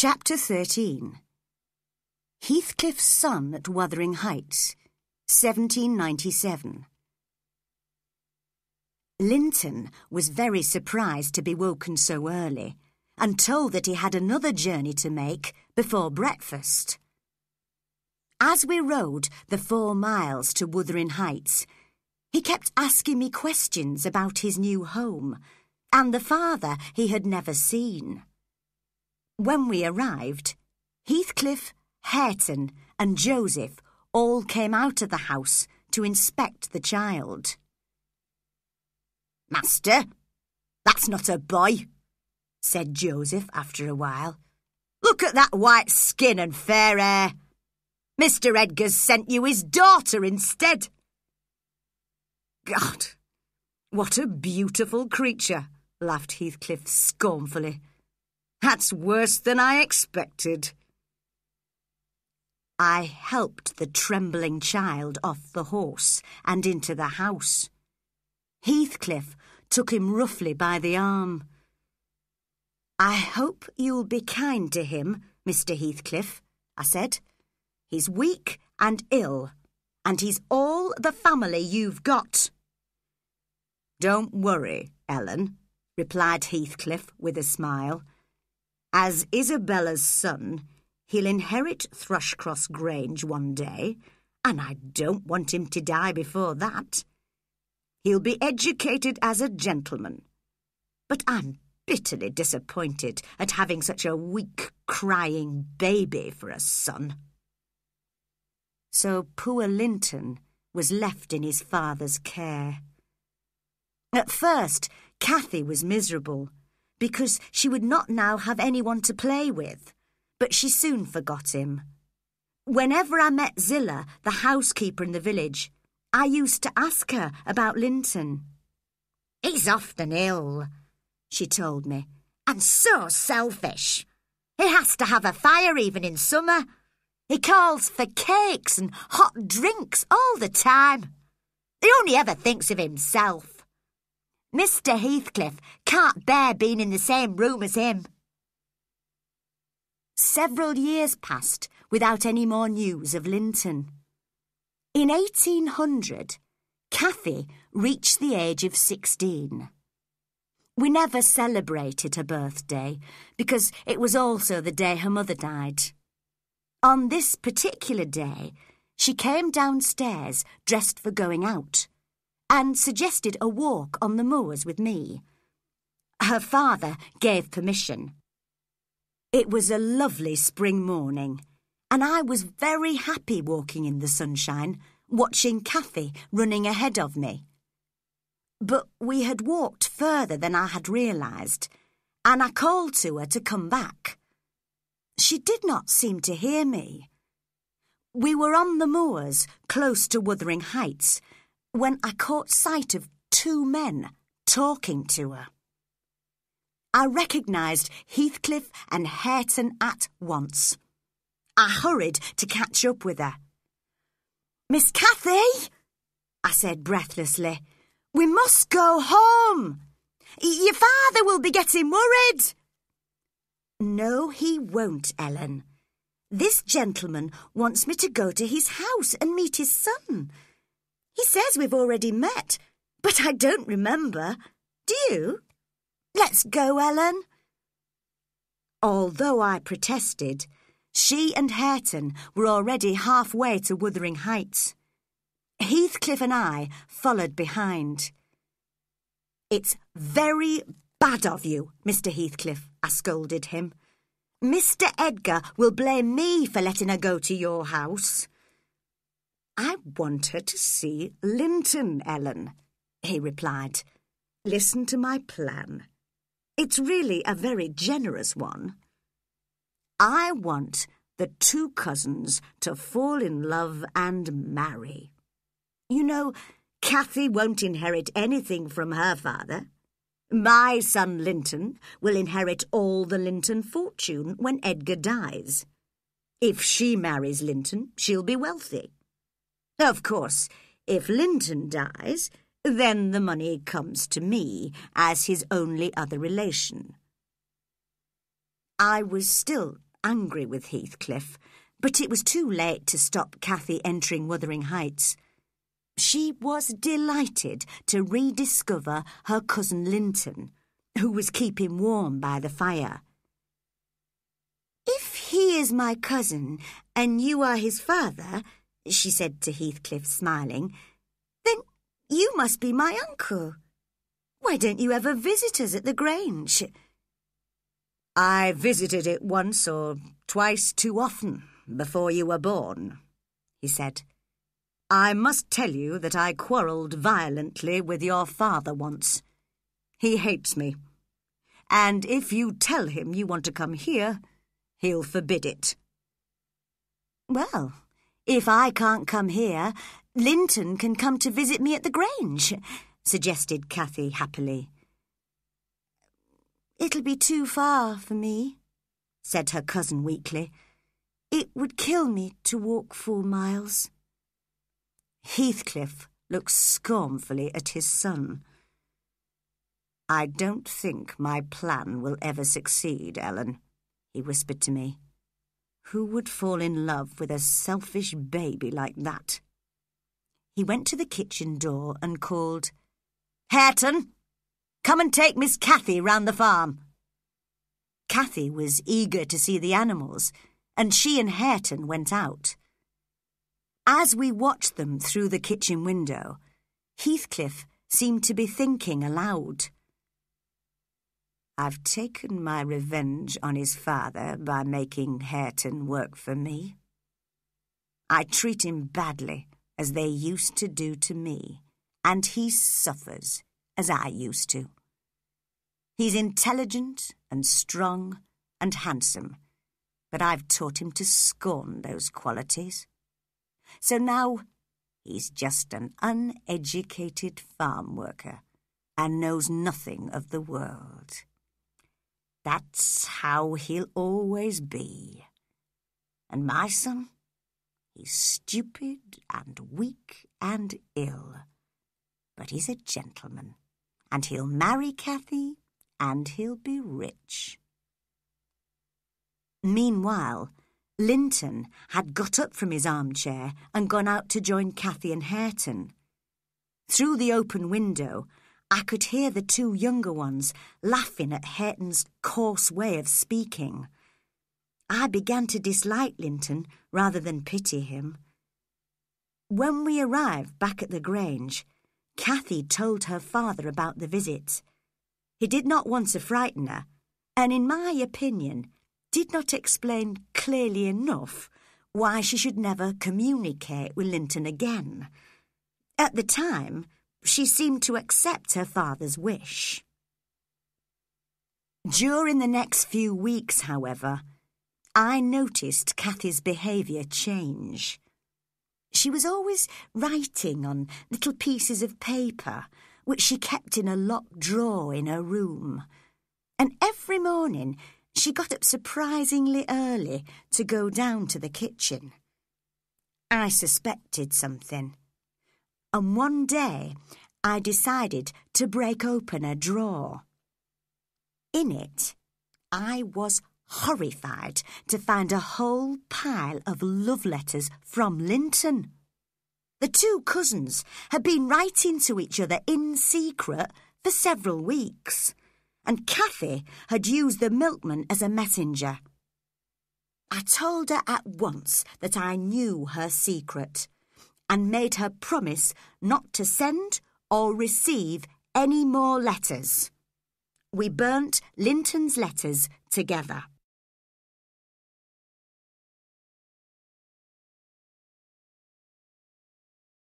Chapter 13. Heathcliff's Son at Wuthering Heights, 1797. Linton was very surprised to be woken so early and told that he had another journey to make before breakfast. As we rode the 4 miles to Wuthering Heights, he kept asking me questions about his new home and the father he had never seen. When we arrived, Heathcliff, Hareton and Joseph all came out of the house to inspect the child. "Master, that's not a boy," said Joseph after a while. "Look at that white skin and fair hair. Mr. Edgar's sent you his daughter instead." "God, what a beautiful creature," laughed Heathcliff scornfully. "That's worse than I expected." I helped the trembling child off the horse and into the house. Heathcliff took him roughly by the arm. "I hope you'll be kind to him, Mr. Heathcliff," I said. "He's weak and ill, and he's all the family you've got." "Don't worry, Ellen," replied Heathcliff with a smile. "As Isabella's son, he'll inherit Thrushcross Grange one day, and I don't want him to die before that. He'll be educated as a gentleman. But I'm bitterly disappointed at having such a weak, crying baby for a son." So poor Linton was left in his father's care. At first, Cathy was miserable, because she would not now have anyone to play with, but she soon forgot him. Whenever I met Zillah, the housekeeper in the village, I used to ask her about Linton. "He's often ill," she told me, "and so selfish. He has to have a fire even in summer. He calls for cakes and hot drinks all the time. He only ever thinks of himself. Mr. Heathcliff can't bear being in the same room as him." Several years passed without any more news of Linton. In 1800, Cathy reached the age of 16. We never celebrated her birthday because it was also the day her mother died. On this particular day, she came downstairs dressed for going out and suggested a walk on the moors with me. Her father gave permission. It was a lovely spring morning, and I was very happy walking in the sunshine, watching Cathy running ahead of me. But we had walked further than I had realised, and I called to her to come back. She did not seem to hear me. We were on the moors, close to Wuthering Heights, when I caught sight of 2 men talking to her. I recognised Heathcliff and Hareton at once. I hurried to catch up with her. "Miss Cathy," I said breathlessly, "we must go home. Your father will be getting worried." "No, he won't, Ellen. This gentleman wants me to go to his house and meet his son. He says we've already met, but I don't remember. Do you? Let's go, Ellen." Although I protested, she and Hareton were already halfway to Wuthering Heights. Heathcliff and I followed behind. "It's very bad of you, Mr. Heathcliff," I scolded him. "Mr. Edgar will blame me for letting her go to your house." "I want her to see Linton, Ellen," he replied. "Listen to my plan. It's really a very generous one. I want the 2 cousins to fall in love and marry. You know, Cathy won't inherit anything from her father. My son Linton will inherit all the Linton fortune when Edgar dies. If she marries Linton, she'll be wealthy. Of course, if Linton dies, then the money comes to me as his only other relation." I was still angry with Heathcliff, but it was too late to stop Cathy entering Wuthering Heights. She was delighted to rediscover her cousin Linton, who was keeping warm by the fire. "If he is my cousin and you are his father," she said to Heathcliff, smiling, "then you must be my uncle. Why don't you ever visit us at the Grange?" "I visited it once or twice too often before you were born," he said. "I must tell you that I quarrelled violently with your father once. He hates me, and if you tell him you want to come here, he'll forbid it." "Well, if I can't come here, Linton can come to visit me at the Grange," suggested Cathy happily. "It'll be too far for me," said her cousin weakly. "It would kill me to walk 4 miles. Heathcliff looked scornfully at his son. "I don't think my plan will ever succeed, Ellen," he whispered to me. "Who would fall in love with a selfish baby like that?" He went to the kitchen door and called, "Hareton, come and take Miss Cathy round the farm." Cathy was eager to see the animals, and she and Hareton went out. As we watched them through the kitchen window, Heathcliff seemed to be thinking aloud. "I've taken my revenge on his father by making Hareton work for me. I treat him badly, as they used to do to me, and he suffers as I used to. He's intelligent and strong and handsome, but I've taught him to scorn those qualities. So now he's just an uneducated farm worker and knows nothing of the world. That's how he'll always be. And my son, he's stupid and weak and ill, but he's a gentleman, and he'll marry Cathy, and he'll be rich." Meanwhile, Linton had got up from his armchair and gone out to join Cathy and Hareton. Through the open window, I could hear the 2 younger ones laughing at Hareton's coarse way of speaking. I began to dislike Linton rather than pity him. When we arrived back at the Grange, Cathy told her father about the visit. He did not want to frighten her, and in my opinion, did not explain clearly enough why she should never communicate with Linton again. At the time, she seemed to accept her father's wish. During the next few weeks, however, I noticed Cathy's behaviour change. She was always writing on little pieces of paper, which she kept in a locked drawer in her room. And every morning she got up surprisingly early to go down to the kitchen. I suspected something, and one day I decided to break open a drawer. In it, I was horrified to find a whole pile of love letters from Linton. The 2 cousins had been writing to each other in secret for several weeks, and Cathy had used the milkman as a messenger. I told her at once that I knew her secret, and made her promise not to send or receive any more letters. We burnt Linton's letters together.